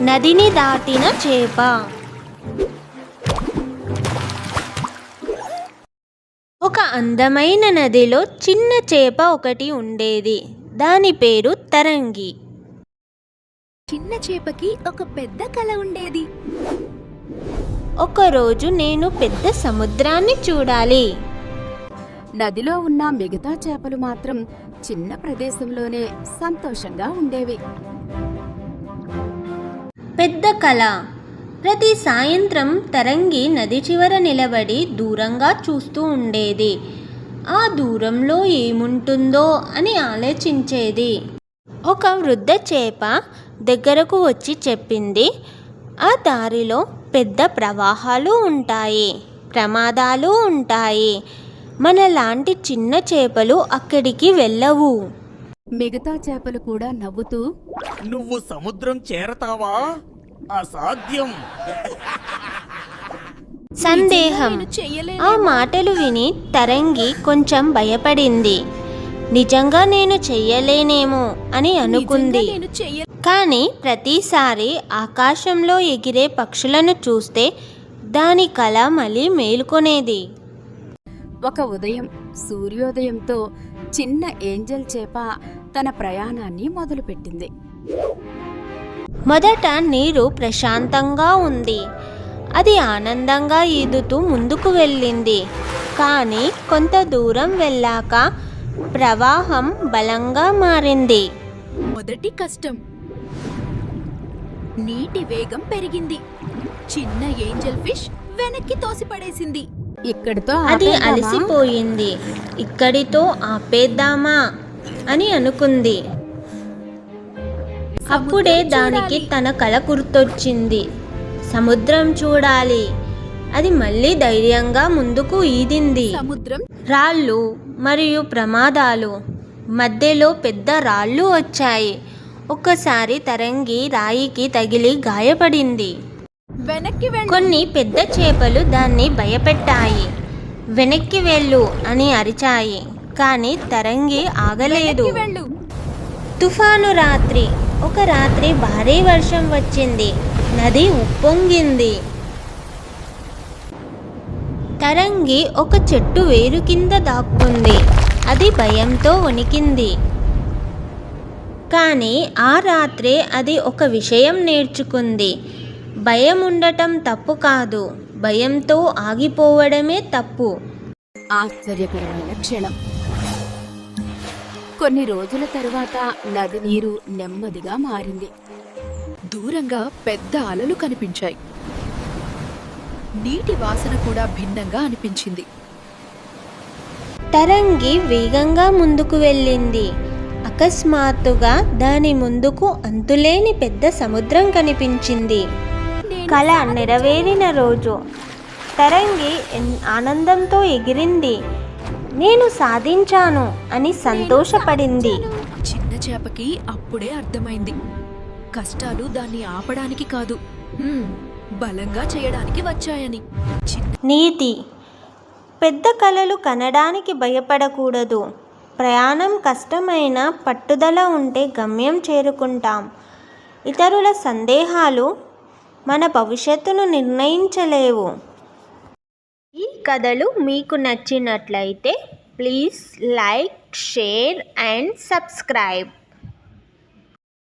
నదిని దాటిన చేప. ఒక అందమైన నదిలో చిన్న చేప ఒకటి ఉండేది. దాని పేరు తరంగి. చిన్న చేపకి ఒక పెద్ద కల ఉండేది. ఒకరోజు నేను పెద్ద సముద్రాన్ని చూడాలి. నదిలో ఉన్న మిగతా చేపలు మాత్రం చిన్న ప్రదేశంలోనే సంతోషంగా ఉండేవి. పెద్ద కల. ప్రతి సాయంత్రం తరంగి నది చివర నిలబడి దూరంగా చూస్తూ ఉండేది. ఆ దూరంలో ఏముంటుందో అని ఆలోచించేది. ఒక వృద్ధ చేప దగ్గరకు వచ్చి చెప్పింది, ఆ దారిలో పెద్ద ప్రవాహాలు ఉంటాయి, ప్రమాదాలు ఉంటాయి. మనలాంటి చిన్న చేపలు అక్కడికి వెళ్ళవు. మిగతా చేపలు కూడా నవ్వుతూ, నువ్వు సముద్రం చేరతావా? అసాధ్యం. సందేహం. ఆ మాటలు విని తరంగి కొంచెం భయపడింది. నిజంగా నేను చెయ్యలేనేమో అని అనుకుంది. కానీ ప్రతిసారి ఆకాశంలో ఎగిరే పక్షులను చూస్తే దాని కల మళ్ళీ మేలుకొనేది. ఒక ఉదయం సూర్యోదయంతో చిన్న ఏంజల్ చేప తన ప్రయాణాన్ని మొదలుపెట్టింది. మొదట నీరు ప్రశాంతంగా ఉంది. అది ఆనందంగా ఈదుతూ ముందుకు వెళ్ళింది. కానీ కొంత దూరం వెళ్ళాక ప్రవాహం బలంగా మారింది. మొదటి కష్టం. నీటి వేగం పెరిగింది. చిన్న ఏంజల్ ఫిష్ వెనక్కి తోసిపడేసింది. ఇక్కడితో అది అలసిపోయింది. ఇక్కడితో ఆపేద్దామా అని అనుకుంది. అప్పుడే దానికి తన కల గుర్తొచ్చింది. సముద్రం చూడాలి. అది మళ్ళీ ధైర్యంగా ముందుకు ఈదింది. సముద్రం, రాళ్ళు మరియు ప్రమాదాలు. మధ్యలో పెద్ద రాళ్ళు వచ్చాయి. ఒక్కసారి తరంగి రాయికి తగిలి గాయపడింది. వెనక్కి కొన్ని పెద్ద చేపలు దాన్ని భయపెట్టాయి. వెనక్కి వెళ్ళు అని అరిచాయి. కానీ తరంగి ఆగలేదు. తుఫాను రాత్రి. ఒక రాత్రి భారీ వర్షం వచ్చింది. నది ఉప్పొంగింది. తరంగి ఒక చెట్టు వేరు కింద దాక్కుంది. అది భయంతో వణికింది. కానీ ఆ రాత్రే అది ఒక విషయం నేర్చుకుంది. భయం ఉండటం తప్పు కాదు, భయంతో ఆగిపోవడమే తప్పు. ఆశ్చర్యకరమైన క్షణం. కొన్ని రోజుల తరువాత నది నీరు నెమ్మదిగా మారింది. దూరంగా పెద్ద అలలు కనిపించాయి. నీటి వాసన కూడా భిన్నంగా అనిపించింది. తరంగి వేగంగా ముందుకు వెళ్ళింది. అకస్మాత్తుగా దాని ముందుకు అంతులేని పెద్ద సముద్రం కనిపించింది. కల నెరవేరిన రోజు. తరంగి ఆనందంతో ఎగిరింది. నేను సాధించాను అని సంతోషపడింది. చిన్న చేపకి అప్పుడే అర్థమైంది, కష్టాలు దాన్ని ఆపడానికి కాదు, బలంగా చేయడానికి వచ్చాయని. నీతి. పెద్ద కలలు కనడానికి భయపడకూడదు. ప్రయాణం కష్టమైన పట్టుదల ఉంటే గమ్యం చేరుకుంటాం. ఇతరుల సందేహాలు మన భవిష్యత్తును నిర్ణయించలేవు. ఈ కథలు మీకు నచ్చినట్లయితే please like, share and subscribe.